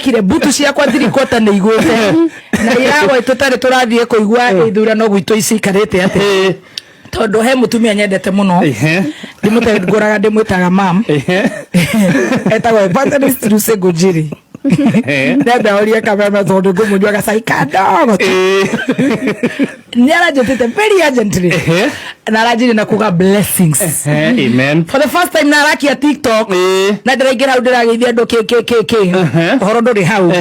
kire butu ciakwa thirikota nĩ igwĩte na iragwa tũtarĩ tũrathiĩ kũigua ithurano gwitũ icikarĩte atĩ tondu he mutumia nyendete muno ndimutenguraga ndimwitaga mam etagwo Evangelist Lucy Ngũnjiri nenda oria kamera tondu ngumunywa gacai kadogo niaranjĩtĩte very urgently na aranjĩrĩ na kuga blessings amen for the first time na arakia TikTok na ndĩraingĩra hau ndĩrageithia andũ ũhoro ndũrĩ hau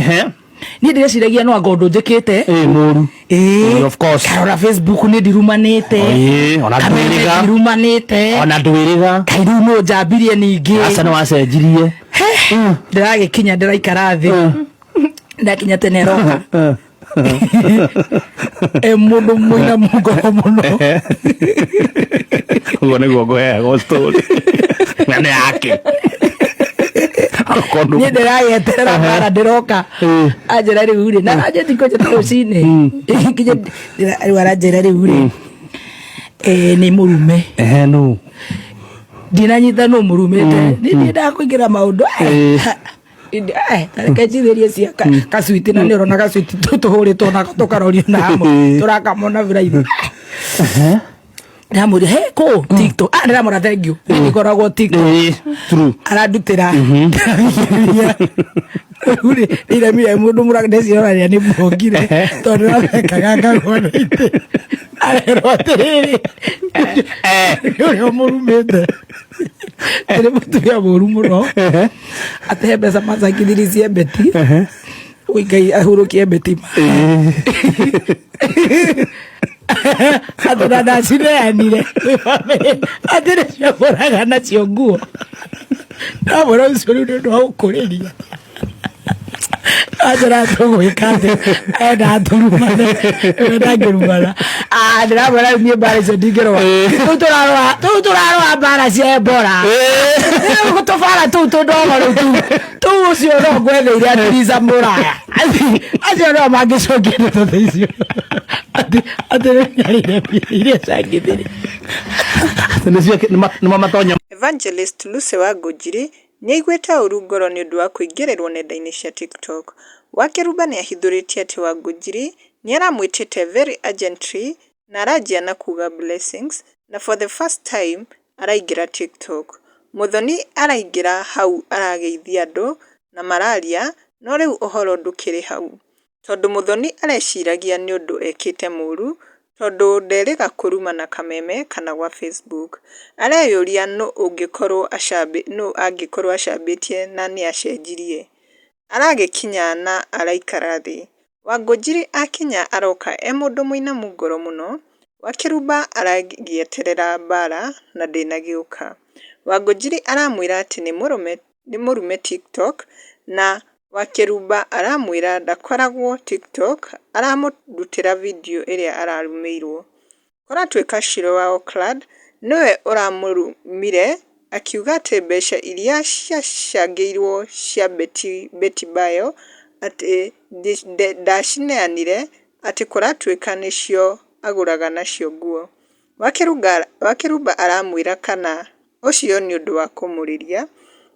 ni ndireciiragia no ngondo njĩkĩte mũru of course karora Facebook ni ndirumanĩte ona ndwĩrĩga ndirumanĩte ona ndwĩrĩga kairu no njambirie ningĩ asa no wacenjirie ndĩragĩkinya ndĩraikara thĩ ndakinya tene roka mundu mwina mungoro muno ugo niguo ngũheagwo story ng'ane yake ni ndĩrageterera bara ndĩroka anjĩra rĩu rĩ na anjĩti ko njĩta rũcinĩ nginya rĩu aranjĩra rĩu rĩ nĩ mũrume no ndinanyita no mũrumĩte nĩ ndakũingĩra maũndũ kajithirie cia kasuiti na nĩ ũrona kasuiti tũhũrĩtwo na tũkarorio na hamwe tũrakamona viraithi ndamũria he ko TikTok ndĩramũra thank you nĩ ngoragwo TikTok true arandutĩra uri ira mira mundu muraga ndeciorania nĩ mbongire tondũ arekaga ngagwanaite areroterere yo mũrumĩte nĩ mũtumia mũru mũno ate mbeca macakithiricie beti Ngai ahurũkie beti atona ndacineanire atĩrĩ ciagũraga nacio nguo ndamũra ũcio rĩu nĩ ũndũ wa gũkũrĩria ajara tũgwĩka atĩ enda tũrumane enda ngĩrumana ndĩramũra niĩ mbara icio ndingĩrũa tũu tũrarũa mbara cia Ebola tũbara tũu tũndogo rĩu tũu ũcio no ngwetheire atirica mũraya acio no mangĩcokia ndeto icio atĩ nĩarĩire iria cangithiri nĩmamatonya. Evangelist Lucy wa Ngũnjiri nĩaiguĩte ũru ngoro nĩ ũndũ wa kũingĩrĩrwo nenda-inĩ cia TikTok. Wakĩrumba nĩahithũrĩtie atĩ wa Ngũnjiri nĩaramwĩtĩte very urgently na aranjia na kuga blessings na for the first time araingĩra TikTok. Muthoni araingĩra hau arageithia andũ na mararia no rĩu ũhoro ndũkĩrĩ hau tondũ Muthoni areciragia nĩ ũndũ ekĩte mũru tondũ nderĩga kũruma na kameme kana gwa Facebook. Areyũria no angĩkorwo acambĩtie na nĩacenjirie. Aragĩkinya na araikara thĩ. Wa Ngũnjiri akinya aroka mũndũ mũinamu ngoro mũno. Wakĩrumba aragĩeterera mbara na ndĩnagĩũka. Wa Ngũnjiri aramwĩra atĩ nĩ mũrume TikTok na Wakĩrumba aramwĩra ndakoragwo TikTok aramũrutĩra video ĩrĩa ararumĩirwo. Kũratuĩka Shiro wa Oakland nĩwe ũramũrumire akiuga atĩ mbeca iria ciacangĩirwo cia Beti Bayo atĩ ndacineanire atĩ kũratuĩka nĩcio agũraga nacio nguo. Wakĩrumba aramwĩra kana ũcio nĩ ũndũ wa kũmũrĩria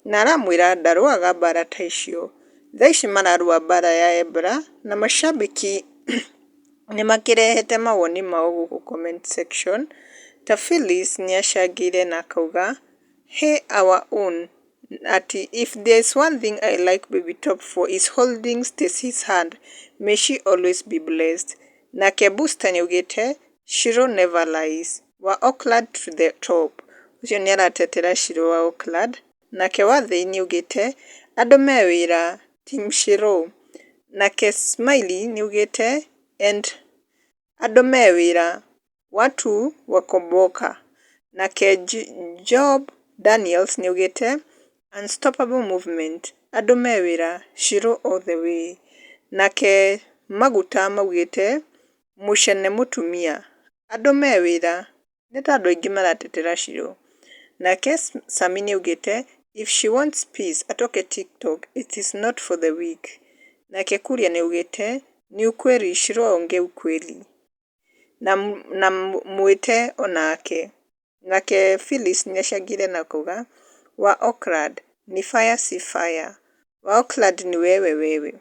na aramwĩra ndarũaga mbara ta icio. Thaa ici mararũa mbara ya Ebola na macambĩki nĩmakĩrehete mawoni mao gũkũ comment section. Ta Phyllis nĩacangĩire na akauga hey our own ati if there's one thing I like Baby Top for is holding Stacy's hand, may she always be blessed. Nake Buster nĩaugĩte Shiro never lies, wa Oakland to the top. Ucio nĩaratetera Shiro wa Oakland. Nake Wathĩ nĩaugĩte andũ me wĩra Team Shiro. Nake Smiley nĩaugĩte and andũ me wĩra watu wakomboka. Nake Job Daniels nĩaugĩte unstoppable movement andũ me wĩra Shiro all the way. Nake Maguta maugĩte mũcene mũtumia andũ me wĩra nĩ ta andũ aingĩ maratetera Shiro. Nake Sami nĩaugĩte if she wants peace atoke TikTok, it is not for the weak. Nake Kuria nĩaugĩte ni ukweli Shiro aongee ukweli na mwĩte onake. Nake Phyllis nĩacangire na kuga wa Oakland ni fire si fire. wa Auckland ni wewe.